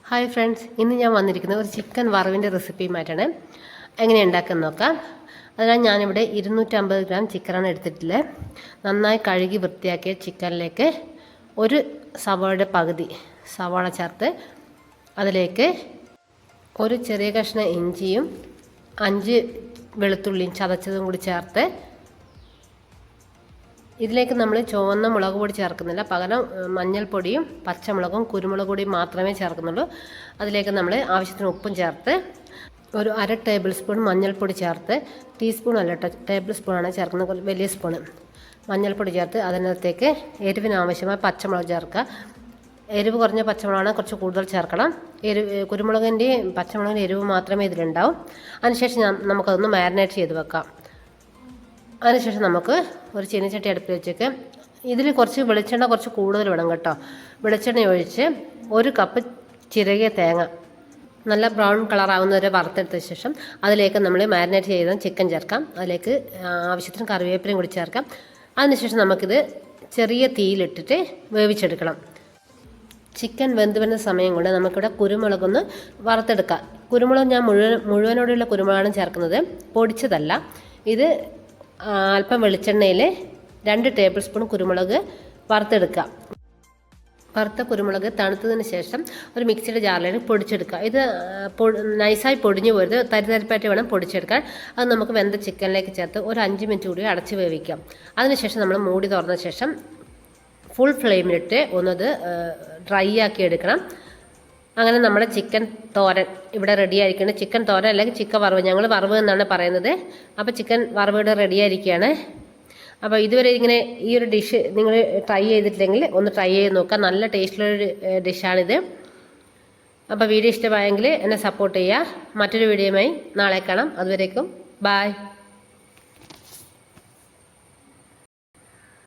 Hi friends, ഇന്ന് ഞാൻ വന്നിരിക്കുന്നത് ഒരു ചിക്കൻ വറവിൻ്റെ റെസിപ്പിയുമായിട്ടാണ്. എങ്ങനെ ഉണ്ടാക്കുന്നത് നോക്കാം. അതിനാൽ ഞാനിവിടെ 250 ഗ്രാം ചിക്കനാണ് എടുത്തിട്ടുള്ളത്. നന്നായി കഴുകി വൃത്തിയാക്കിയ ചിക്കനിലേക്ക് ഒരു സവാളയുടെ പകുതി സവാള ചേർത്ത് അതിലേക്ക് ഒരു ചെറിയ കഷ്ണം ഇഞ്ചിയും 5 വെളുത്തുള്ളിയും ചതച്ചതും കൂടി ചേർത്ത് ഇതിലേക്ക് നമ്മൾ ചുവന്ന മുളക് പൊടി ചേർക്കുന്നില്ല, പകരം മഞ്ഞൾപ്പൊടിയും പച്ചമുളകും കുരുമുളക് പൊടിയും മാത്രമേ ചേർക്കുന്നുള്ളൂ. അതിലേക്ക് നമ്മൾ ആവശ്യത്തിന് ഉപ്പും ചേർത്ത് ഒരു 1/2 ടേബിൾ സ്പൂൺ മഞ്ഞൾപ്പൊടി ചേർത്ത്, ടീസ്പൂൺ അല്ല കേട്ടോ, ടേബിൾ സ്പൂണാണ് ചേർക്കുന്നത്, വലിയ സ്പൂണ് മഞ്ഞൾപ്പൊടി ചേർത്ത് അതിനകത്തേക്ക് എരിവിന് ആവശ്യമായ പച്ചമുളക് ചേർക്കുക. എരിവ് കുറഞ്ഞ പച്ചമുളകാണ്, കുറച്ച് കൂടുതൽ ചേർക്കണം. കുരുമുളകിൻ്റെയും പച്ചമുളകിൻ്റെ എരിവ് മാത്രമേ ഇതിലുണ്ടാവും. അതിനുശേഷം നമുക്കതൊന്ന് മാരിനേറ്റ് ചെയ്ത് വെക്കാം. അതിനുശേഷം നമുക്ക് ഒരു ചീനച്ചട്ടി അടുപ്പിൽ വെച്ചേക്ക് ഇതിൽ കുറച്ച് വെളിച്ചെണ്ണ കുറച്ച് കൂടുതൽ വേണം കേട്ടോ. വെളിച്ചെണ്ണ ഒഴിച്ച് 1 കപ്പ് ചിരകിയ തേങ്ങ നല്ല ബ്രൗൺ കളറാവുന്നവരെ വറുത്തെടുത്ത ശേഷം അതിലേക്ക് നമ്മൾ മാരിനേറ്റ് ചെയ്ത ചിക്കൻ ചേർക്കാം. അതിലേക്ക് ആവശ്യത്തിന് കറിവേപ്പിലയും കൂടി ചേർക്കാം. അതിനുശേഷം നമുക്കിത് ചെറിയ തീയിലിട്ടിട്ട് വേവിച്ചെടുക്കണം. ചിക്കൻ വെന്ത് വരുന്ന സമയം കൊണ്ട് നമുക്കിവിടെ കുരുമുളകൊന്ന് വറുത്തെടുക്കാം. കുരുമുളക് ഞാൻ മുഴുവനോടെയുള്ള കുരുമുളകാണ് ചേർക്കുന്നത്, പൊടിച്ചതല്ല. ഇത് അല്പം വെളിച്ചെണ്ണയിൽ 2 ടേബിൾ സ്പൂൺ കുരുമുളക് വറുത്തെടുക്കുക. വറുത്ത കുരുമുളക് തണുത്തതിന് ശേഷം ഒരു മിക്സിയുടെ ജാറിലേക്ക് പൊടിച്ചെടുക്കുക. ഇത് നൈസായി പൊടിഞ്ഞു പോരുത്, തരിതരിപ്പായിട്ട് വേണം പൊടിച്ചെടുക്കാൻ. അത് നമുക്ക് വെന്ത ചിക്കനിലേക്ക് ചേർത്ത് ഒരു 5 മിനിറ്റ് കൂടി അടച്ച് വേവിക്കാം. അതിനുശേഷം നമ്മൾ മൂടി തുറന്ന ശേഷം ഫുൾ ഫ്ലെയിമിലിട്ട് ഒന്നത് ഡ്രൈ ആക്കി എടുക്കണം. അങ്ങനെ നമ്മുടെ ചിക്കൻ തോരൻ ഇവിടെ റെഡി ആയിരിക്കണം. ചിക്കൻ തോരൻ അല്ലെങ്കിൽ ചിക്കൻ വറവ്, ഞങ്ങൾ വറവ് എന്നാണ് പറയുന്നത്. അപ്പോൾ ചിക്കൻ വറവ് ഇവിടെ റെഡി ആയിരിക്കുകയാണ്. അപ്പോൾ ഇതുവരെ ഇങ്ങനെ ഈ ഒരു ഡിഷ് നിങ്ങൾ ട്രൈ ചെയ്തിട്ടില്ലെങ്കിൽ ഒന്ന് ട്രൈ ചെയ്ത് നോക്കുക. നല്ല ടേസ്റ്റുള്ളൊരു ഡിഷാണിത്. അപ്പോൾ വീഡിയോ ഇഷ്ടമായെങ്കിൽ എന്നെ സപ്പോർട്ട് ചെയ്യുക. മറ്റൊരു വീഡിയോയുമായി നാളെ കാണാം. അതുവരേക്കും ബായ്.